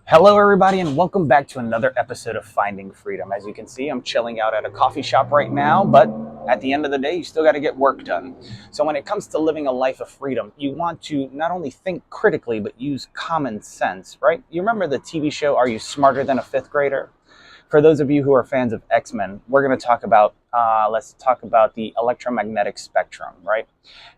Hello, everybody, and welcome back to another episode of Finding Freedom. As you can see, I'm chilling out at a coffee shop right now, but at the end of the day, you still got to get work done. So when it comes to living a life of freedom, you want to not only think critically, but use common sense, right? You remember the TV show, Are You Smarter Than a Fifth Grader? For those of you who are fans of X-Men, we're going to talk about, let's talk about the electromagnetic spectrum, right?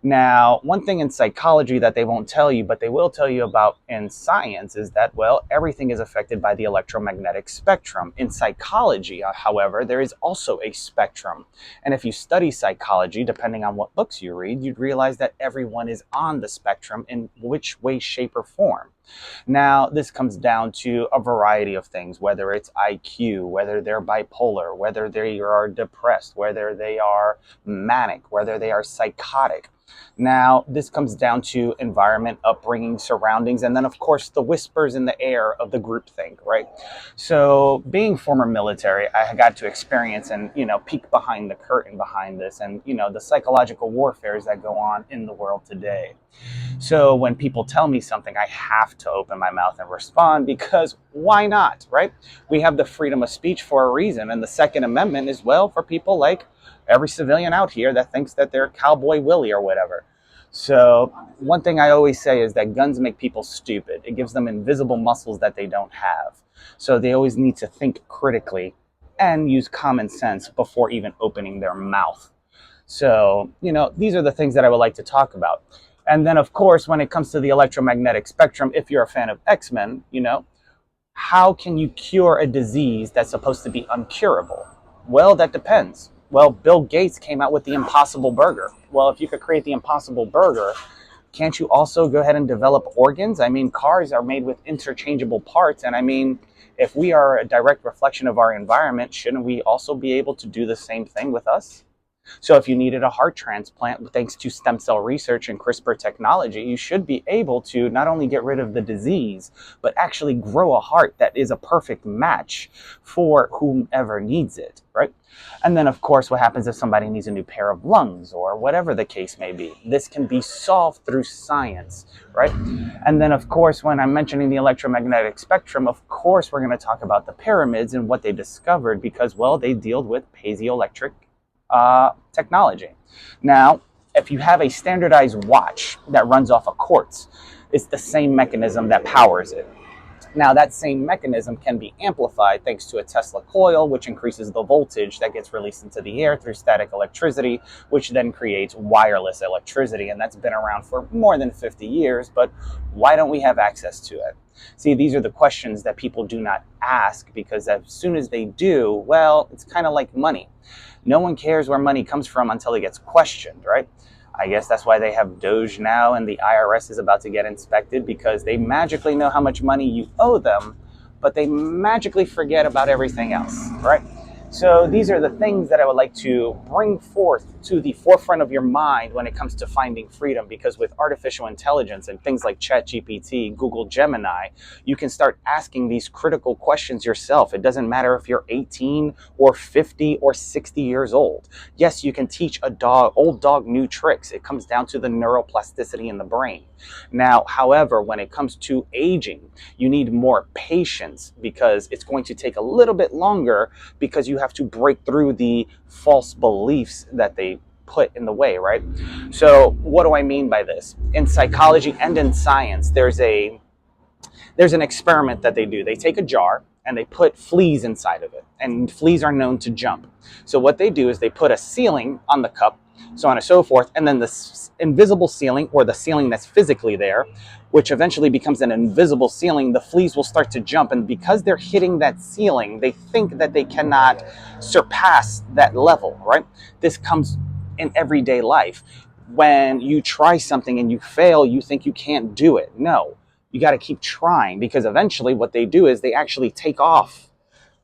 Now, one thing in psychology that they won't tell you, but they will tell you about in science is that, well, everything is affected by the electromagnetic spectrum. In psychology, however, there is also a spectrum. And if you study psychology, depending on what books you read, you'd realize that everyone is on the spectrum in which way, shape, or form. Now, this comes down to a variety of things, whether it's IQ, whether they're bipolar, whether they are depressed, whether they are manic, whether they are psychotic. Now, this comes down to environment, upbringing, surroundings, and then, of course, the whispers in the air of the groupthink, right? So, being former military, I got to experience and, peek behind the curtain behind this and, the psychological warfares that go on in the world today. So when people tell me something, I have to open my mouth and respond because why not, right? We have the freedom of speech for a reason. And the Second Amendment is, well, for people like every civilian out here that thinks that they're Cowboy Willie or whatever. So one thing I always say is that guns make people stupid. It gives them invisible muscles that they don't have. So they always need to think critically and use common sense before even opening their mouth. So, these are the things that I would like to talk about. And then, of course, when it comes to the electromagnetic spectrum, if you're a fan of X-Men, how can you cure a disease that's supposed to be uncurable? Well, that depends. Well, Bill Gates came out with the Impossible Burger. Well, if you could create the Impossible Burger, can't you also go ahead and develop organs? I mean, cars are made with interchangeable parts. And I mean, if we are a direct reflection of our environment, shouldn't we also be able to do the same thing with us? So if you needed a heart transplant, thanks to stem cell research and CRISPR technology, you should be able to not only get rid of the disease, but actually grow a heart that is a perfect match for whomever needs it, right? And then, of course, what happens if somebody needs a new pair of lungs or whatever the case may be? This can be solved through science, right? And then, of course, when I'm mentioning the electromagnetic spectrum, of course, we're going to talk about the pyramids and what they discovered because, well, they deal with piezoelectric technology. Now, if you have a standardized watch that runs off of quartz, it's the same mechanism that powers it. Now, that same mechanism can be amplified thanks to a Tesla coil, which increases the voltage that gets released into the air through static electricity, which then creates wireless electricity. And that's been around for more than 50 years, but why don't we have access to it? See, these are the questions that people do not ask because as soon as they do, well, it's kind of like money. No one cares where money comes from until it gets questioned, right? I guess that's why they have Doge now and the IRS is about to get inspected because they magically know how much money you owe them, but they magically forget about everything else, right? So these are the things that I would like to bring forth to the forefront of your mind when it comes to finding freedom, because with artificial intelligence and things like ChatGPT, Google Gemini, you can start asking these critical questions yourself. It doesn't matter if you're 18 or 50 or 60 years old. Yes, you can teach old dog new tricks. It comes down to the neuroplasticity in the brain. Now, however, when it comes to aging, you need more patience because it's going to take a little bit longer because you have to break through the false beliefs that they put in the way, right? So what do I mean by this? In psychology and in science, there's an experiment that they do. They take a jar and they put fleas inside of it, and fleas are known to jump. So what they do is they put a ceiling on the cup, so on and so forth, and then this invisible ceiling, or the ceiling that's physically there, which eventually becomes an invisible ceiling, the fleas will start to jump, and because they're hitting that ceiling, they think that they cannot surpass that level, right? This comes in everyday life. When you try something and you fail, you think you can't do it. No, you got to keep trying, because eventually what they do is they actually take off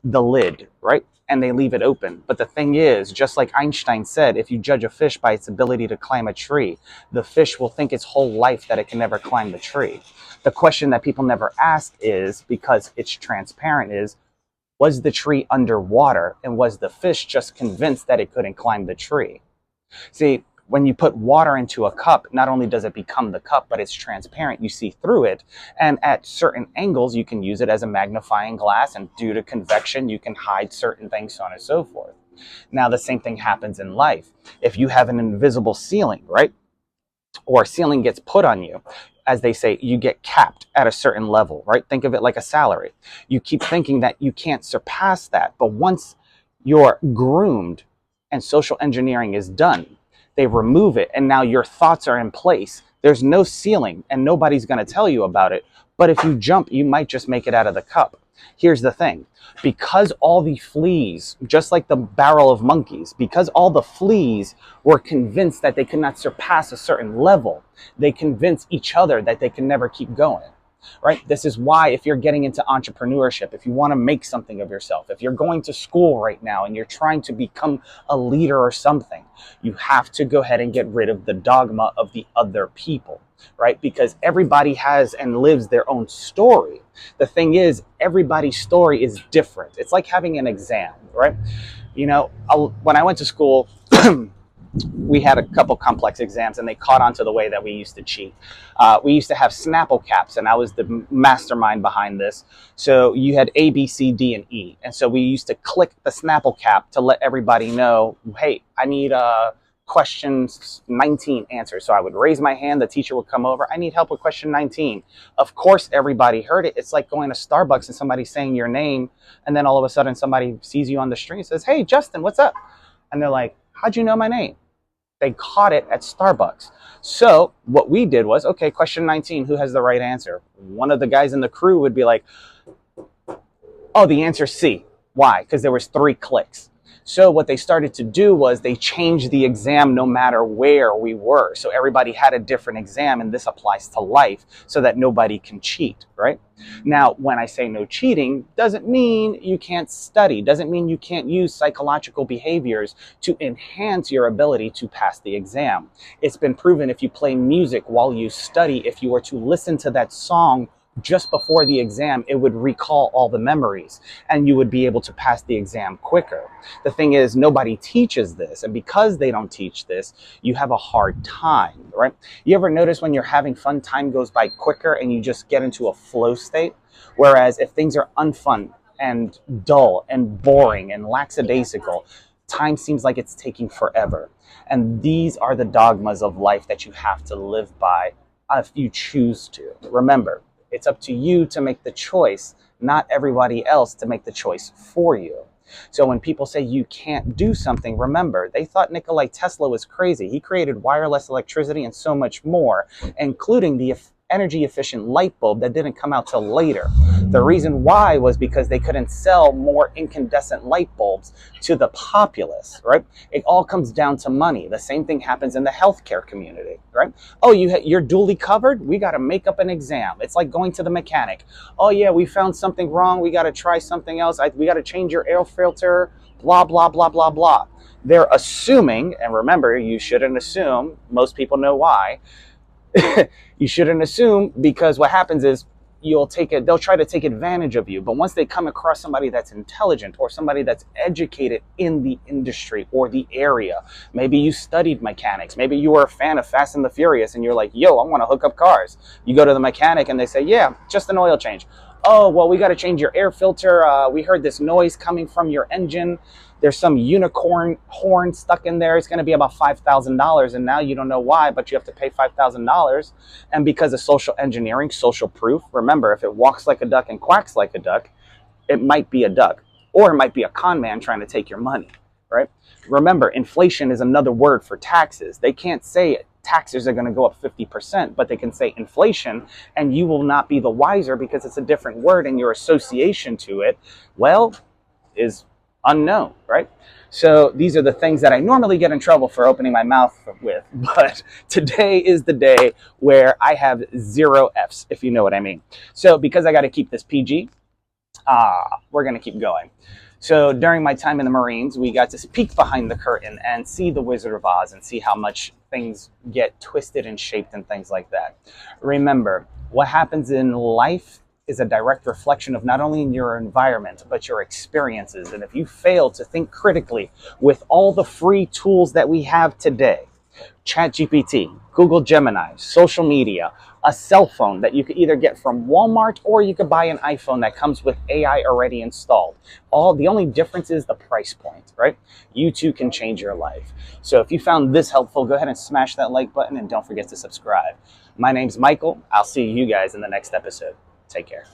the lid, right? And they leave it open. But the thing is, just like Einstein said, if you judge a fish by its ability to climb a tree, the fish will think its whole life that it can never climb the tree. The question that people never ask is, because it's transparent, is, was the tree underwater and was the fish just convinced that it couldn't climb the tree? See, When you put water into a cup, not only does it become the cup, but it's transparent. You see through it. And at certain angles, you can use it as a magnifying glass. And due to convection, you can hide certain things, so on and so forth. Now, the same thing happens in life. If you have an invisible ceiling, right? Or a ceiling gets put on you, as they say, you get capped at a certain level, right? Think of it like a salary. You keep thinking that you can't surpass that. But once you're groomed and social engineering is done, they remove it, and now your thoughts are in place. There's no ceiling, and nobody's going to tell you about it. But if you jump, you might just make it out of the cup. Here's the thing. Because all the fleas, just like the barrel of monkeys, because all the fleas were convinced that they could not surpass a certain level, they convince each other that they can never keep going. Right? This is why if you're getting into entrepreneurship, if you want to make something of yourself, if you're going to school right now and you're trying to become a leader or something, you have to go ahead and get rid of the dogma of the other people, right? Because everybody has and lives their own story. The thing is, everybody's story is different. It's like having an exam, right? You know, when I went to school, we had a couple complex exams, and they caught on to the way that we used to cheat. We used to have Snapple caps, and I was the mastermind behind this. So you had A, B, C, D, and E. And so we used to click the Snapple cap to let everybody know, hey, I need question 19 answers. So I would raise my hand, the teacher would come over, I need help with question 19. Of course, everybody heard it. It's like going to Starbucks and somebody saying your name, and then all of a sudden somebody sees you on the street and says, hey, Justin, what's up? And they're like, how'd you know my name? They caught it at Starbucks. So what we did was, okay, question 19, who has the right answer? One of the guys in the crew would be like, oh, the answer's C. Why? Because there was 3 clicks. So what they started to do was they changed the exam no matter where we were. So everybody had a different exam, and this applies to life so that nobody can cheat, right? Now, when I say no cheating, doesn't mean you can't study, doesn't mean you can't use psychological behaviors to enhance your ability to pass the exam. It's been proven if you play music while you study, if you were to listen to that song just before the exam, it would recall all the memories and you would be able to pass the exam quicker. The thing is, nobody teaches this, and because they don't teach this, you have a hard time, right? You ever notice when you're having fun, time goes by quicker and you just get into a flow state? Whereas if things are unfun and dull and boring and lackadaisical, time seems like it's taking forever. And these are the dogmas of life that you have to live by if you choose to. Remember, it's up to you to make the choice, not everybody else to make the choice for you. So when people say you can't do something, remember, they thought Nikola Tesla was crazy. He created wireless electricity and so much more, including the energy efficient light bulb that didn't come out till later. The reason why was because they couldn't sell more incandescent light bulbs to the populace, right? It all comes down to money. The same thing happens in the healthcare community, right? Oh, you're duly covered? We got to make up an exam. It's like going to the mechanic. Oh yeah, we found something wrong. We got to try something else. We got to change your air filter, blah, blah, blah, blah, blah. They're assuming, and remember, you shouldn't assume, most people know why. You shouldn't assume, because what happens is they'll try to take advantage of you. But once they come across somebody that's intelligent or somebody that's educated in the industry or the area, maybe you studied mechanics, maybe you were a fan of Fast and the Furious and you're like, yo, I want to hook up cars. You go to the mechanic and they say, yeah, just an oil change. Oh, well, we got to change your air filter. We heard this noise coming from your engine. There's some unicorn horn stuck in there. It's going to be about $5,000. And now you don't know why, but you have to pay $5,000. And because of social engineering, social proof, remember, if it walks like a duck and quacks like a duck, it might be a duck, or it might be a con man trying to take your money, right? Remember, inflation is another word for taxes. They can't say taxes are going to go up 50%, but they can say inflation, and you will not be the wiser because it's a different word and your association to it, well, is unknown, right? So these are the things that I normally get in trouble for opening my mouth with, but today is the day where I have 0 Fs, if you know what I mean. So because I got to keep this PG, we're going to keep going. So during my time in the Marines, we got to peek behind the curtain and see the Wizard of Oz and see how much things get twisted and shaped and things like that. Remember, what happens in life is a direct reflection of not only your environment, but your experiences. And if you fail to think critically with all the free tools that we have today, ChatGPT, Google Gemini, social media, a cell phone that you could either get from Walmart or you could buy an iPhone that comes with AI already installed. The only difference is the price point, right? You too can change your life. So if you found this helpful, go ahead and smash that like button and don't forget to subscribe. My name's Michael. I'll see you guys in the next episode. Take care.